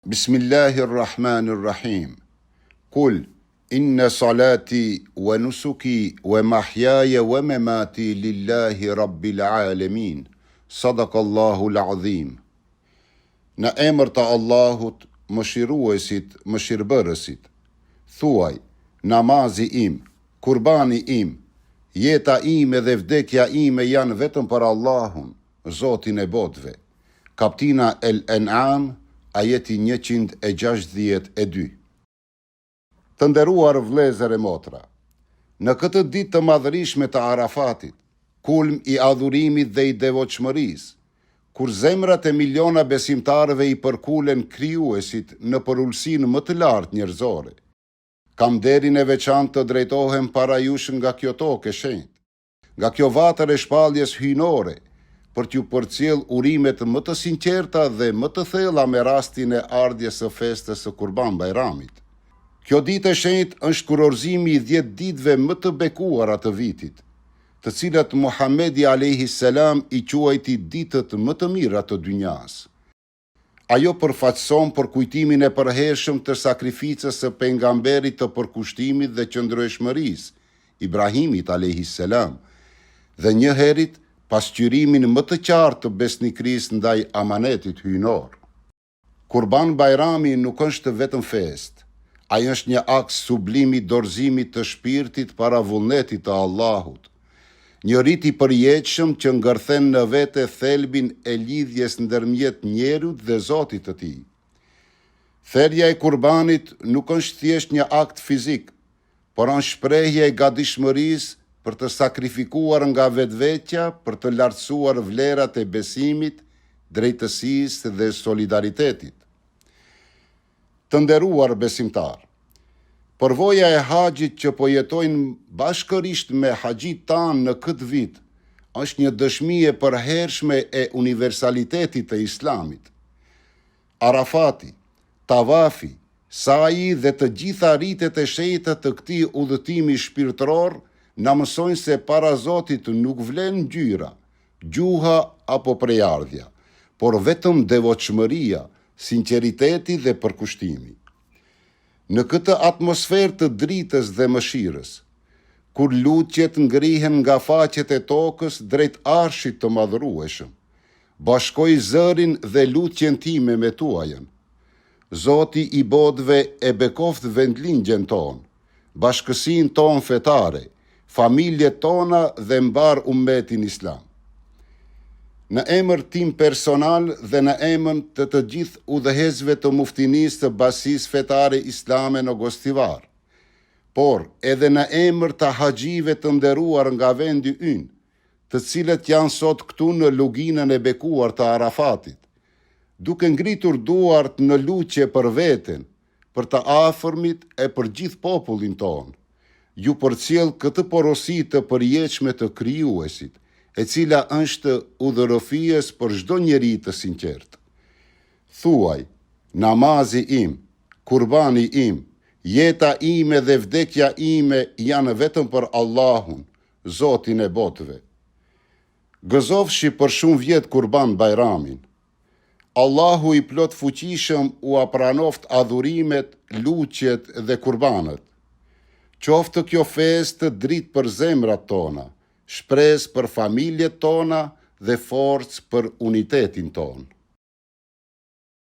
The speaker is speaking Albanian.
Bismillahirrahmanirrahim. Kul, inna salati wa nusuki wa mahyaya wa mamati lillahi rabbil alamin. Sadakallahu l'azim. Në emër të Allahut, mëshiruesit, mëshirbërësit. Thuaj, namazi im, kurbani im, jeta ime dhe vdekja ime janë vetëm për Allahun, Zotin e botëve. Kaptina El-En'am, ajeti 162. Të nderuar vëllezër e motra, në këtë ditë të madhërishme të Arafatit, kulm i adhurimit dhe i devotshmërisë, kur zemrat e miliona besimtarëve i përkulen krijuesit në përullsinë më të lartë njerëzore, kam derin e veçantë të drejtohem para jush nga kjo tokë e shenjtë, nga kjo vatër e shpalljes hyjnore, për t'ju përcjell urimet më të sinqerta dhe më të thella me rastin e ardhjes së festës së Kurban Bajramit. Kjo ditë e shenjtë është kurorëzimi i 10 ditëve më të bekuara të vitit, të cilat Muhamedi alayhis salam i quajti ditët më të mira të dynjas. Ajo përfaqëson për kujtimin e përhershëm të sakrificës së pejgamberit të përkushtimit dhe qëndrueshmërisë, Ibrahimit alayhis salam, dhe njëherët pasqyrimin më të qartë të besnikrisë ndaj amanetit hyjnor. Kurban Bajrami nuk është vetëm fest, ai është një akt sublimi dorëzimit të shpirtit para vullnetit të Allahut, një rit i përjetshëm që ngërthen në vete thelbin e lidhjes ndërmjet njerut dhe Zotit të tij. Therrja e kurbanit nuk është thjesht një akt fizik, por është shprehje e gatishmërisë për të sakrifikuar nga vetvetja, për të lartësuar vlerat e besimit, drejtësisë dhe solidaritetit. Të nderuar besimtar, përvoja e haxhit që po jetojnë bashkërisht me haxhit tanë në këtë vit, është një dëshmi e përhershme e universalitetit të Islamit. Arafati, Tawafi, Sa'i dhe të gjitha ritet e shenjta të këtij udhëtimi shpirtëror na mësojnë se para Zotit nuk vlen ngjyra, gjuha apo prejardhja, por vetëm devotshmëria, sinqeriteti dhe përkushtimi. Në këtë atmosferë të dritës dhe mëshirës, kur lutjet ngrihen nga faqet e tokës drejt Arshit të madhërueshëm, bashkoj zërin dhe lutjen time me tuajën. Zoti i botëve e bekoft vendlindjen tonë, bashkësinë tonë fetare, familjet tona dhe mbar ummetin islam. Në emër tim personal dhe në emër të gjithë udhëheqësve të muftinisë të Basisë Fetare Islame në Gostivar, por edhe në emër të haxhive të nderuar nga vendi ynë, të cilët janë sot këtu në luginën e bekuar të Arafatit, duke ngritur duart në lutje për veten, për të afërmit e për gjithë popullin tonë, ju përcjell këtë porosi të përjetshme të krijuesit, e cila është udhërëfies për çdo njeri të sinqert. Thuaj, namazi im, kurbani im, jeta ime dhe vdekja ime janë vetëm për Allahun, Zotin e botëve. Gëzofshi për shumë vjet Kurban Bajramin. Allahu i plot fuqishëm u apranoft adhurimet, lutjet dhe kurbanët. Qoftë kjo festë dritë për zemrat tona, shpresë për familjet tona dhe forcë për unitetin tonë.